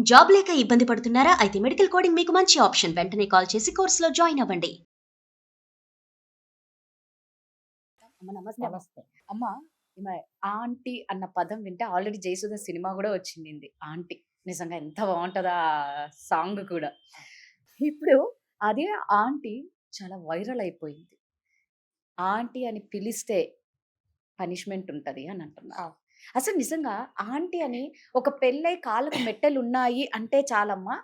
Job లేక ఇబ్బంది పడుతున్నారా? అయితే మెడికల్ కోడింగ్ మీకు మంచి ఆప్షన్. వెంటనే కాల్ చేసి కోర్సులో జాయిన్ అవ్వండి. అమ్మ నమస్తే అమ్మ. నమస్తే. అమ్మ ఈమె ఆంటీ అన్న పదం వింటే ఆల్రెడీ జయసుధ సినిమా కూడా వచ్చింది ఆంటీ. నిజంగా ఎంత బాగుంటుందో ఆ సాంగ్ కూడా. ఇప్పుడు అదే ఆంటీ చాలా వైరల్ అయిపోయింది. ఆంటీ అని పిలిస్తే పనిష్మెంట్ ఉంటది అని అంటున్నారు. అవును. అసలు నిజంగా ఆంటీ అని ఒక పెళ్ళై కాళ్ళకు మెట్టెలు ఉన్నాయి అంటే చాలమ్మా.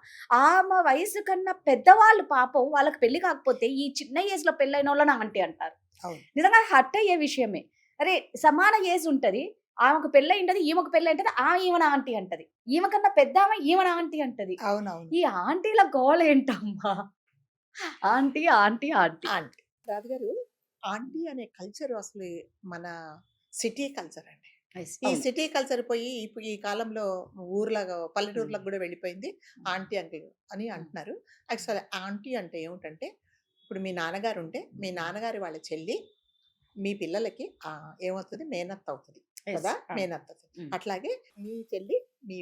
ఆమె వయసు కన్నా పెద్దవాళ్ళు పాపం వాళ్ళకి పెళ్లి కాకపోతే ఈ చిన్న ఏజ్ లో పెళ్ళైన వాళ్ళని ఆంటీ అంటారు. అవును. నిజంగా హర్ట్ అయ్యే విషయమే. అరే సమాన ఏజ్ ఉంటది. ఆమెకు పెళ్ళయింటది, ఈమెకు పెళ్ళయింటది. ఈమెన ఆంటీ అంటది. ఈమె కన్నా పెద్ద ఆమె ఈమెన ఆంటీ అంటది. అవునవును. ఈ ఆంటీల గోల ఏంటమ్మా? Aunty aunty aunty. ఆంటీ. రాజుగారు, ఆంటీ అనే కల్చర్ అసలు మన సిటీ కల్చర్ అండి. Yes, ఈ అవును. సిటీ కల్చర్ పోయి ఇప్పుడు ఈ కాలంలో ఊర్లాగా పల్లెటూర్లకు కూడా వెళ్ళిపోయింది. ఆంటీ అంకుల్ అని అంటున్నారు. యాక్చువల్లీ ఆంటీ అంటే ఏమిటంటే, ఇప్పుడు మీ నాన్నగారు ఉంటే మీ నాన్నగారి వాళ్ళ చెల్లి మీ పిల్లలకి ఏమవుతుంది, మేనత్త అవుతుంది Yes, కదా, అవును. మేనత్త అవుతుంది. ఉమ్. అట్లాగే మీ చెల్లి మీ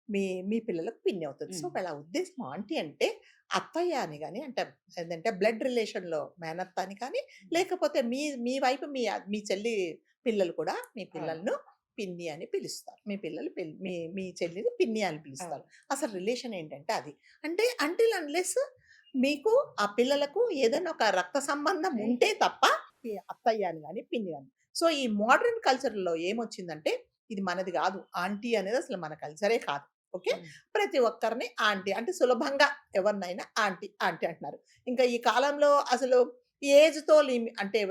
మీ మీ పిల్లలకు పిన్ని అవుతుంది. సో వాళ్ళ ఉద్దేశం ఆంటీ అంటే అత్తయ్య అని కానీ, అంటే ఏంటంటే బ్లడ్ రిలేషన్లో మేనత్త అని కానీ, లేకపోతే మీ మీ వైపు మీ చెల్లి పిల్లలు కూడా మీ పిల్లలను పిన్ని అని పిలుస్తారు. మీ పిల్లలు మీ మీ చెల్లిని పిన్ని అని పిలుస్తారు. అసలు రిలేషన్ ఏంటంటే అది. అంటే అంటిల్ అన్లెస్ మీకు ఆ పిల్లలకు ఏదైనా ఒక రక్త సంబంధం ఉంటే తప్ప ఈ అత్తయ్య అని కానీ పిన్ని అని. సో ఈ మోడర్న్ కల్చర్లో ఏమొచ్చిందంటే, ఇది మనది కాదు. ఆంటీ అనేది అసలు మన కల్చరే కాదు. ఓకే. ప్రతి ఒక్కరిని ఆంటీ అంటే సులభంగా ఎవరినైనా ఆంటీ ఆంటీ అంటున్నారు. ఇంకా ఈ కాలంలో అసలు ఏజ్‌తో అంటే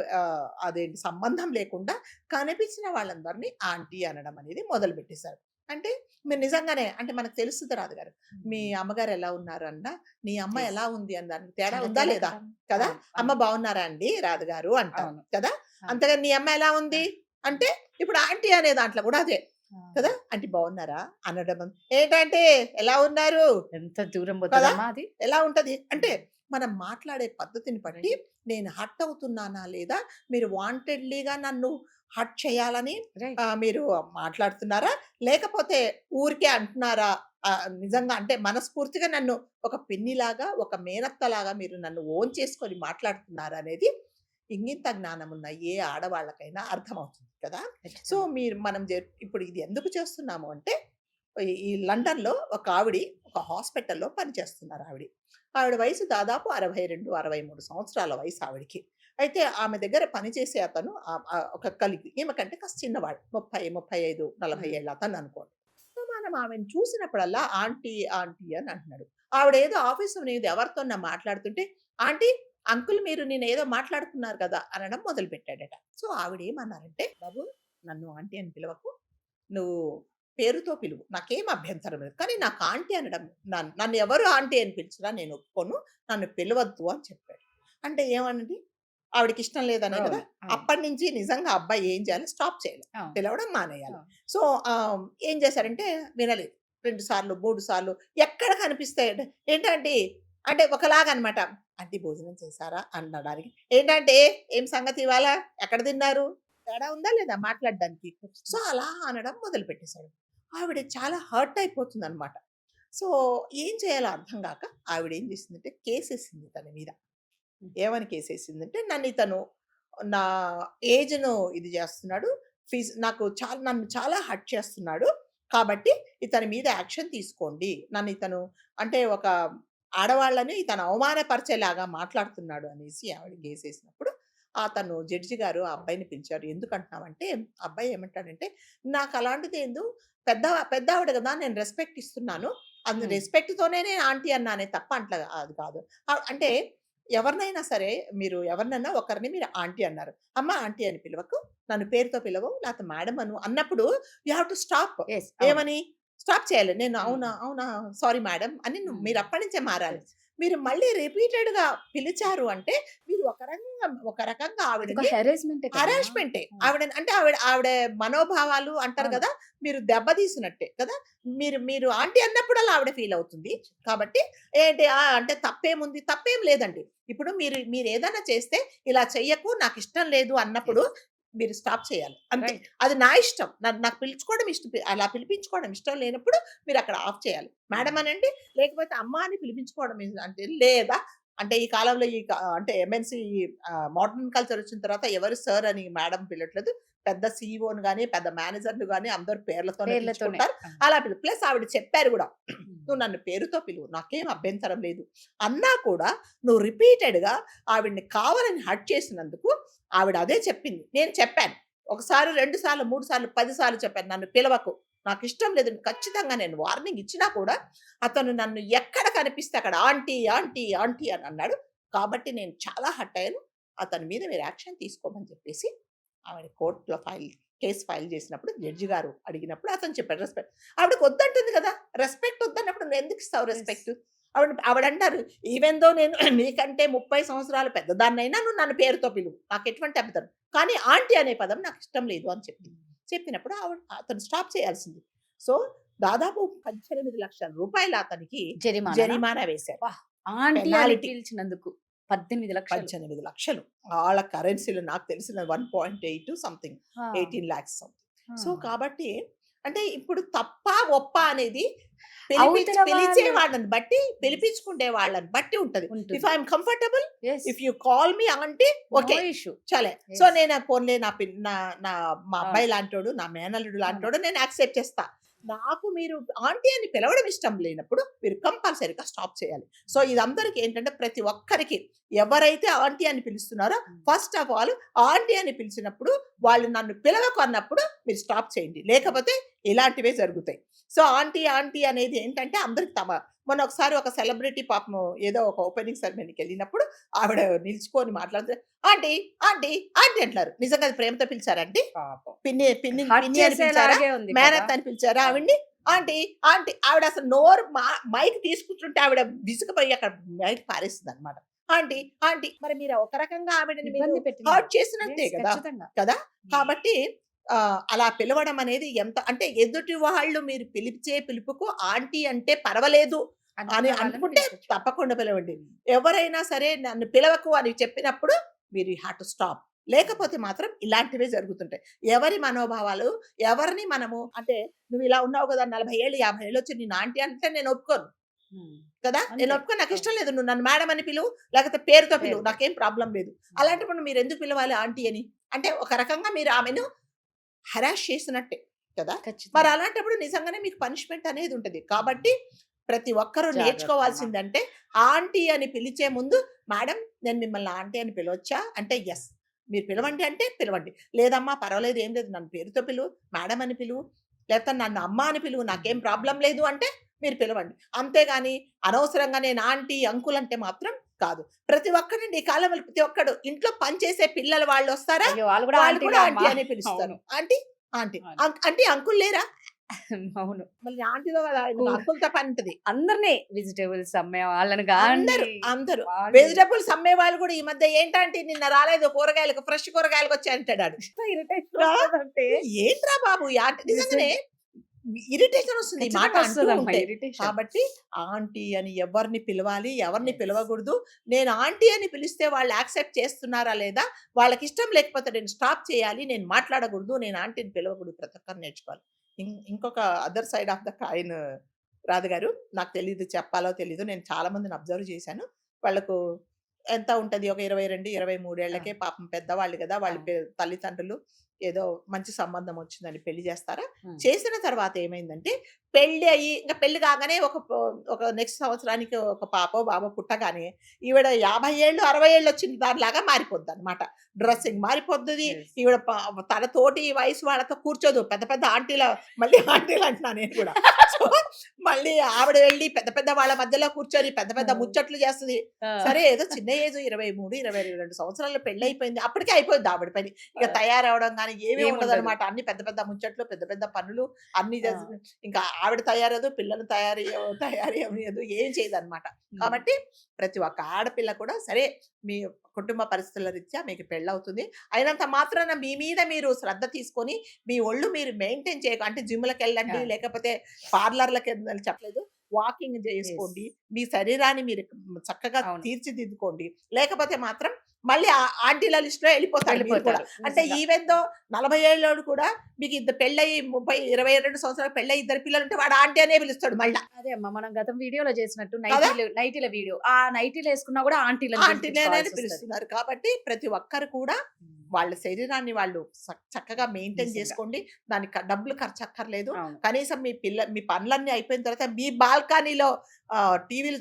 అదేంటి సంబంధం లేకుండా కనిపించిన వాళ్ళందరినీ ఆంటీ అనడం అనేది మొదలుపెట్టేశారు. అంటే మీరు నిజంగానే అంటే మనకు తెలుస్తది రాజుగారు. మీ అమ్మగారు ఎలా ఉన్నారు అన్నా, నీ అమ్మ Yes. ఎలా ఉంది అన్న దానికి తేడా చాలా ఉందా తేడా లేదా? కదా. కదా. అవును, అమ్మ అవును. బాగున్నారా అండి రాజుగారు అంటారు అవును. కదా. అవును. అంతేగాని నీ అమ్మ ఎలా ఉంది అంటే, ఇప్పుడు ఆంటీ అనే దాంట్లో కూడా అదే కదా. ఆంటీ బాగున్నారా అనడం. ఏంటంటే ఎలా ఉన్నారు ఎంత దూరం కదా, పోతుందమ్మా అది. ఎలా ఉంటది అంటే, మనం మాట్లాడే పద్ధతిని బట్టి నేను హర్ట్ అవుతున్నానా లేదా, మీరు వాంటెడ్లీగా నన్ను హర్ట్ చేయాలని రైట్. మీరు మాట్లాడుతున్నారా, లేకపోతే ఊరికే అంటున్నారా, నిజంగా అంటే మనస్ఫూర్తిగా నన్ను ఒక పిన్నిలాగా ఒక మేనత్తలాగా మీరు నన్ను ఓన్ చేసుకొని మాట్లాడుతున్నారా అనేది ఇంగిత జ్ఞానం ఉన్న ఏ ఆడవాళ్ళకైనా అర్థమవుతుంది కదా. సో మనం ఇప్పుడు ఇది ఎందుకు చేస్తున్నాము అంటే, ఈ లండన్‌లో ఒక ఒక హాస్పిటల్‌లో పనిచేస్తున్నారు ఆవిడ. ఆవిడ వయసు దాదాపు 62, 63 సంవత్సరాల వయసు ఆవిడకి. అయితే ఆమె దగ్గర పనిచేసే అతను ఒక కలీగ్. ఈమె కంటే కాస్త చిన్నవాడు. 30, 35, 40 ఏళ్ల అతను అనుకోండి. సో మనం ఆమెను చూసినప్పుడల్లా ఆంటీ, ఆంటీ అని అంటున్నాడు. ఆవిడేదో ఆఫీస్‌లో మీద ఎవరితోన్నా మాట్లాడుతుంటే, ఆంటీ, అంకుల్ మీరు నేనేదో మాట్లాడుతున్నారు కదా అనడం మొదలుపెట్టాడట. సో ఆవిడేమన్నారంటే, బాబు నన్ను ఆంటీ అని పిలవకు. నువ్వు పేరుతో పిలువు. నాకేం అభ్యంతరం లేదు. కానీ నాకు ఆంటీ అనడం, నన్ను ఎవరు ఆంటీ అని పిలిచినా నేను ఒప్పుకోను. నన్ను పిలవద్దు అని చెప్పాడు. అంటే ఏమనండి, ఆవిడకి ఇష్టం లేదనే కదా. అవును, అవును. అప్పటినుంచి నిజంగా అబ్బాయి ఏం చేయాలి, స్టాప్ చేయాలి. అవును. పిలవడం మానేయాలి. అవును. సో ఏం చేశారంటే వినలేదు. 2 సార్లు, 3 సార్లు ఎక్కడ కనిపిస్తాయంటే, ఏంటంటే అంటే ఒకలాగనమాట. ఆంటీ భోజనం చేశారా అనడానికి. ఏంటంటే ఏం సంగతి ఇవాళ ఎక్కడ తిన్నారు? తేడా ఉందా లేదా మాట్లాడడానికి? సో అలా అనడం మొదలుపెట్టేసాడు. ఆవిడ చాలా హర్ట్ అయిపోతుందనమాట. సో ఏం చేయాలో అర్థం గాక ఆవిడేం చేసిందంటే కేసేసింది తన మీద. ఏమని కేసేసిందంటే, నన్నితను నా ఏజ్‌ను ఇది జేస్తున్నాడు. నన్ను చాలా హర్ట్ చేస్తున్నాడు. కాబట్టి ఇతని మీద యాక్షన్ తీసుకోండి. నన్నితను అంటే ఒక ఆడవాళ్ళని ఇతను అవమానపరిచేలాగా మాట్లాడుతున్నాడు అనేసి ఆవిడ కేసేసినప్పుడు, అతను జడ్జి గారు ఆ అబ్బాయిని పిలిచారు. ఎందుకంటున్నావంటే, ఆ అబ్బాయి ఏమంటాడంటే, నాకలాంటిదేందో పెద్దావిడ గదా, నేను రెస్పెక్ట్ ఇస్తున్నాను. రెస్పెక్ట్‌తోనే నేను ఆంటీ అన్నానే తప్ప అది కాదు. అంటే ఎవరినైనా సరే, మీరు ఎవరినన్నా ఒకరిని మీరు ఆంటీ అన్నారు. అమ్మ ఆంటీ అని పిలవకు. నన్ను పేరుతో పిలవు. లేకపోతే మేడమ్ అను అన్నప్పుడు you have to stop. Yes, అవును. ఏమని? స్టాప్ చేయాలి. నేను హ్మ్. అవునా, అవునా, సారీ మేడమ్ అని హ్మ్. మీరు అప్పటి నుంచే మారాలి. Yes. మీరు మళ్ళీ రిపీటెడ్‌గా పిలిచారు అంటే, మీరు ఒక రకంగా అదొక ఆవిడని హెరాస్మెంటే కదమ్మా. హరాస్మెంటే. హ్మ్. ఆవిడ మనోభావాలు అంటారు అవును. గదా, మీరు దెబ్బతీసినట్టే కదా. మీరు మీరు ఆంటీ అన్నప్పుడల్లా ఆవిడ ఫీల్ అవుతుంది. కాబట్టి ఏంటి అంటే తప్పేముంది? తప్పేం లేదండి. ఇప్పుడు మీరేదైనా చేస్తే ఇలా చెయ్యకు, నాకిష్టం లేదు అన్నప్పుడు మీరు స్టాప్ చేయాలి అంతే. రైట్. అది నా ఇష్టం. నాకు పిలుచుకోవడం ఇష్టం. అలా పిలిపించుకోవడం ఇష్టం లేనప్పుడు మీరు అక్కడ ఆఫ్ చేయాలి. మేడం అనండి, లేకపోతే అమ్మ అని పిలిపించుకోవడం అంటే లేదా అంటే ఈ కాలంలో అంటే ఎంఎన్‌సి మోడర్న్ కల్చర్ వచ్చిన తర్వాత ఎవరు సార్ అని మేడం పిలవట్లేదు. పెద్ద సీఈఓని గాని, పెద్ద మేనేజర్‌లు గాని అందరూ పేర్లతోనే పేర్లతోనే. పిలుచుకుంటారు. అలా ప్లస్ ఆవిడ చెప్పారు గూడా. "నువ్వు నన్ను పేరుతో పిలువు. నాకేం అభ్యంతరం లేదు." అన్నా కూడా నువ్వు రిపీటెడ్‌గా ఆవిడని కావాలని హర్ట్ చేసినందుకు ఆవిడ అదే చెప్పింది. నేను చెప్పాను. ఒకసారి, 2 సార్లు, 3 సార్లు, 10 సార్లు చెప్పాను. "నన్ను పిలవకు. నాకిష్టం లేదు." ఖచ్చితంగా నేను వార్నింగ్ ఇచ్చినా కూడా అతను నన్ను ఎక్కడ కనిపిస్తే అక్కడ ఆంటీ, ఆంటీ, ఆంటీ అని అన్నాడు. కాబట్టి నేను చాలా హర్ట్ అయ్యాను. అతని మీద మీరు యాక్షన్ తీసుకోమని చెప్పేసి ఆవిడ కోర్ట్‌లో కేస్ ఫైల్ చేసినప్పుడు జడ్జి గారు అడిగినప్పుడు అతను చెప్పాడు రెస్పెక్ట్. ఆవిడకి వద్దంటుంది కదా! రెస్పెక్ట్ వద్దన్నప్పుడు నువ్వెందుకు ఇస్తావు రెస్పెక్ట్? ఆవిడంటారు, ఈవెన్ దో నేను నీకంటే 30 సంవత్సరాలు పెద్దదాన్నైనా నువ్వు నన్ను పేరుతో పిలువు. నాకెటువంటి అభ్యంతరం. కానీ ఆంటీ అనే పదం నాకిష్టం లేదు అని చెప్పింది. చెప్పినప్పుడు అతను స్టాప్ చేయాల్సింది. సో, దాదాపు 18,00,000 రూపాయలు అతనికి జరిమానా వేశారు. ఆంటీ అని పెనాల్టీ. పిలిచినందుకు 18,00,000. 18,00,000 వాళ్ళ కరెన్సీలో నాకు తెలిసిన 1.8 సంథింగ్ 18 lakhs సంథింగ్. సో కాబట్టి అంటే ఇప్పుడు తప్ప ఒప్ప అనేది అవతల పిలిచే వాళ్ళ- వాళ్ళని బట్టి పిలిపించుకునే వాళ్ళని బట్టి ఉంటది. ఉంటుంది. If I'm comfortable, Yes. If you call me అంటే ఓకే No issue. చలే. Yes. సో నేను పోన్లే నా మా అవును. అబ్బాయి లాంటోడు, నా మేనల్లుడు లాంటోడు నేను యాక్సెప్ట్ చేస్తా. నాకు మీరు ఆంటీ అని పిలవడం ఇష్టం లేనప్పుడు మీరు కంపల్సరీగా స్టాప్ చేయాలి. సో ఇది అందరికి ఏంటంటే ప్రతి ఒక్కరికి ఎవరైతే ఆంటీ అని పిలుస్తున్నారో ఫస్ట్ ఆఫ్ ఆల్ ఆంటీ అని పిలిచినప్పుడు వాళ్ళు నన్ను పిలవకు అన్నప్పుడు మీరు స్టాప్ చేయండి. లేకపోతే ఇలాంటివే జరుగుతాయి. సో ఆంటీ ఆంటీ అనేది ఏంటంటే అందరికి మొన్న ఒకసారి ఒక సెలబ్రిటీ పాపం ఏదో ఒక ఓపెనింగ్ సెరమనీకి వెళ్ళినప్పుడు ఆవిడ నిల్చుకొని మాట్లాడితే ఆంటీ ఆంటీ ఆంటీ అంటారు. నిజంగా అది ప్రేమతో పిలిచారండి? పాపం. పిన్ని పిన్ని హర్ట్ పిన్ని అని పిలిచారా? చేసేలాగే ఉంది మేనత్ కదా. అని పిలిచారా ఆవిడ్ని? ఆంటీ ఆంటీ ఆవిడ అసలు నోరు మైక్ తీసుకుంటుంటే ఆవిడ విసుగుపోయి అక్కడ మైక్ పారేస్తుంది అనమాట. ఆంటీ ఆంటీ మరి మీరు ఒక రకంగా ఆవిడని మీరు ఇబ్బంది పెట్టినారు. హర్ట్ చేసినట్టే Yes, కదా ఖచ్చితంగా. కదా కాబట్టి అలా పిలవడం అనేది ఎంత అంటే ఎదుటి వాళ్ళు మీరు పిలిచే పిలుపుకు ఆంటీ అంటే పర్వాలేదు అని అనుకున్న వాళ్ళని అనుకుంటే పిలిచొచ్చు. తప్పకుండా పిలవండి. ఎవరైనా సరే నన్ను పిలవకు అని చెప్పినప్పుడు మీరు హ్యావ్ టు స్టాప్. లేకపోతే మాత్రం ఇలాంటివే జరుగుతుంటాయి. ఎవరి మనోభావాలు ఎవరిని మనము అంటే నువ్వు ఇలా ఉన్నావు కదా 40 ఏళ్ళు 50 ఏళ్ళు వచ్చి నేను ఆంటీ అంటే నేను ఒప్పుకోను కదా. నేను అంతే. ఒప్పుకోను. నాకు ఇష్టం లేదు. నువ్వు నన్ను మేడం అని పిలువు, లేకపోతే పేరుతో పిలువు, పేరుతో. నాకేం ప్రాబ్లం లేదు. అలాంటప్పుడు మీరు ఎందుకు పిలవాలి ఆంటీ అని? అంటే ఒక రకంగా మీరు ఆమెను హరాస్ చేసినట్టే కదా. ఖచ్చితంగా. మరి అలాంటప్పుడు నిజంగానే మీకు పనిష్మెంట్ అనేది ఉంటది. కాబట్టి ప్రతి ఒక్కరూ జాగ్రత్త నేర్చుకోవాల్సిందంటే ఆంటీ అని పిలిచే ముందు మేడం నేను మిమ్మల్ని ఆంటీ అని పిలవచ్చా అంటే ఎస్ మీరు పిలవండి అంటే పిలవండి. లేదమ్మా పర్వాలేదు ఏం లేదు నన్ను పేరుతో పిలువు, మేడం అని పిలువు, లేకపోతే నన్ను అమ్మ అని పిలువు, నాకేం ప్రాబ్లం లేదు అంటే మీరు పిలవండి. అంతేగాని అనవసరంగా నేను ఆంటీ అంకుల్ అంటే మాత్రం కాదు. ప్రతి ఒక్కరండి ఈ కాలంలో ప్రతి ఒక్కడు ఇంట్లో పనిచేసే పిల్లలు వాళ్ళు వస్తారా అయ్యో, వాళ్ళు కూడా వాళ్ళు కూడా ఆంటీలే ఆంటీ అమ్మా. అని పిలుస్తారు. అవును. ఆంటీ ఆంటీ అంటే అంకుల్ లేరా? అవును. మళ్ళీ ఆంటీలో కదా అంకుల్తో పని ఉంటది. అందరినీ వెజిటేబుల్స్ అమ్మే వాళ్ళని అందరూ కానీ అందరూ వెజిటబుల్స్ అమ్మే వాళ్ళు కూడా ఈ మధ్య ఏంటంటే నిన్న రాలేదు కూరగాయలకు ఫ్రెష్ కూరగాయలకు వచ్చి అంటాడు ఆడు. ఏంట్రా బాబు ఈ ఆంటీ నిజంగానే ఇరిటేషన్ వస్తుంది ఈ మాట అంటూ ఉంటే. కాబట్టి ఆంటీ అని ఎవరిని పిలవాలి ఎవరిని Yes. పిలవకూడదు. నేను ఆంటీ అని పిలిస్తే వాళ్ళు యాక్సెప్ట్ చేస్తున్నారా లేదా, వాళ్ళకి ఇష్టం లేకపోతే నేను స్టాప్ చేయాలి, నేను మాట్లాడకూడదు, నేను ఆంటీని పిలవకూడదు. ప్రతి ఒక్కరు నేర్చుకోవాలి. ఇంకొక other side of the coin Radha గారు నాకు తెలీదు చెప్పాలో తెలీదు. నేను చాలా మందిని అబ్జర్వ్ చేశాను. వాళ్ళకు ఎంత ఉంటది ఒక 22, 23 ఏళ్లకే పాపం పెద్దవాళ్ళు కదా వాళ్ళ తల్లిదండ్రులు ఏదో మంచి సంబంధం వచ్చిందని పెళ్లి చేస్తారా. చేసిన తర్వాత ఏమైందంటే పెళ్లి అయ్యి ఇంకా పెళ్లి కాగానే ఒక నెక్స్ట్ సంవత్సరానికి ఒక పాపో బాబో పుట్టగానే ఈవిడ 50 ఏళ్ళు 60 ఏళ్ళు వచ్చిన దానిలాగా మారిపోద్ది అనమాట. డ్రెస్సింగ్ మారిపోద్ది. ఈవిడ తన తోటి వయసు వాళ్ళతో కూర్చోదు. పెద్ద పెద్ద ఆంటీల మళ్ళీ ఆంటీలు అంటున్నా నేను కూడా. సో మళ్ళీ ఆవిడ వెళ్ళి పెద్ద పెద్ద వాళ్ళ మధ్యలో కూర్చొని పెద్ద పెద్ద ముచ్చట్లు చేస్తుంది. సరే ఏదో చిన్న ఏజ్ 23, 22 సంవత్సరాల్లో పెళ్లి అయిపోయింది. అప్పటికే అయిపోయింది ఆవిడ పని. ఇక తయారవడం కానీ ఏమీ ఉండదు అనమాట. అన్ని పెద్ద పెద్ద ముచ్చట్లు పెద్ద పెద్ద పనులు అన్ని ఇంకా ఆవిడ తయారదు, పిల్లలు తయారయ్యదు, ఏం చేయదు అనమాట. కాబట్టి ప్రతి ఒక్క ఆడపిల్ల కూడా సరే మీ కుటుంబ పరిస్థితుల రీత్యా మీకు పెళ్ళవుతుంది అయినంత మాత్రాన మీ మీద మీరు శ్రద్ధ తీసుకొని మీ ఒళ్ళు మీరు మెయింటైన్ చేయక అంటే జిమ్లకు వెళ్ళండి లేకపోతే పార్లర్లకి చెప్పలేదు, వాకింగ్ చేసుకోండి, మీ శరీరాన్ని మీరు చక్కగా తీర్చిదిద్దుకోండి. లేకపోతే మాత్రం మళ్ళీ ఆంటీల లిస్ట్ లో వెళ్ళిపోతారు మీరు కూడా. వెళ్ళిపోతారు అంటే నిజంగా. ఈవెన్ దో 40 ఏళ్ళోడు కూడా మీకు ఇద్దరు పెళ్ళయి 22 సంవత్సరాలు పెళ్ళయి ఇద్దరు పిల్లలు ఉంటే వాడు ఆంటీ అనే పిలుస్తాడు మళ్ళా. అదే అమ్మా మనం గతం వీడియోలో చేసినట్టు కదా? నైటీల వీడియో ఆ నైటీలు వేసుకున్నా కూడా ఆంటీలను ఆంటీనే పిలిపించుకోవాల్సి వస్తది. పిలుస్తున్నారు కాబట్టి ప్రతి ఒక్కరు కూడా వాళ్ళ శరీరాన్ని వాళ్ళు చక్కగా మెయింటైన్ నిజంగా. చేసుకోండి. దానికి డబ్బులు ఖర్చు అక్కర్లేదు. అవును. కనీసం మీ పనులన్నీ అయిపోయిన తర్వాత మీ బాల్కనీలో టీవీలు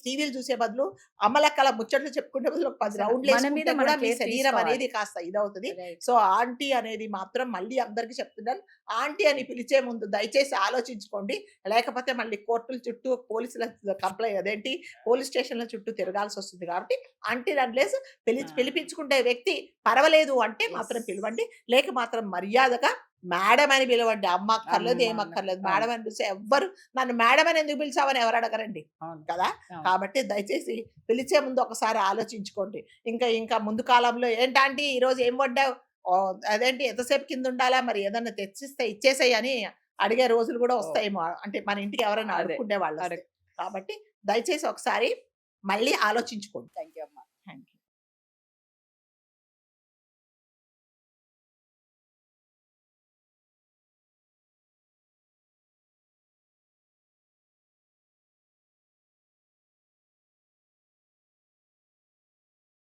టీవీలు చూసే బదులు అమ్మలక్కల ముచ్చట్లు చెప్పుకునే బదులు ఒక 10 అసలు రౌండ్లు మన మీద వేసుకుంటే కూడా మనం మీ కేర్ శరీరం తీసుకోవాలి. అనేది కాస్త ఇదవుతుంది. Right. సో ఆంటీ అనేది మాత్రం మళ్ళీ అందరికీ చెప్తున్నాను, ఆంటీ అని పిలిచే ముందు దయచేసి ఆలోచించుకోండి. లేకపోతే మళ్ళీ కోర్టుల చుట్టూ పోలీసుల పోలీస్ స్టేషన్ల చుట్టూ తిరగాల్సి వస్తుంది. కాబట్టి ఆంటీ అన్లెస్ పిలిపించుకుంటే వ్యక్తి పర్వాలేదు అంటే మాత్రం పిలవండి. లేక మాత్రం మర్యాదగా మేడం అని పిలవండి. అమ్మ అక్కర్లేదు, అమ్మ ఏమక్కర్లేదు. అవును. మేడం అని పిలిస్తే ఎవ్వరు నన్ను మేడం అని ఎందుకు పిలిచావని ఎవరు అడగరండి అవును. కదా. అవును. కాబట్టి దయచేసి పిలిచే ముందు ఒకసారి ఆలోచించుకోండి. ఇంకా ముందు కాలంలో ఏంటంటే ఈ రోజు ఏం వండావు, ఎంతసేపు కింద ఉండాలా, మరి ఏదన్నా తెచ్చిస్తే ఇచ్చేసేయి అని అడిగే రోజులు కూడా వస్తాయేమో. అంటే మన ఇంటికి ఎవరైనా అదే. అడుక్కుండే వాళ్ళు వస్తే. కాబట్టి దయచేసి ఒకసారి మళ్ళీ ఆలోచించుకోండి. థ్యాంక్ యూ అమ్మా.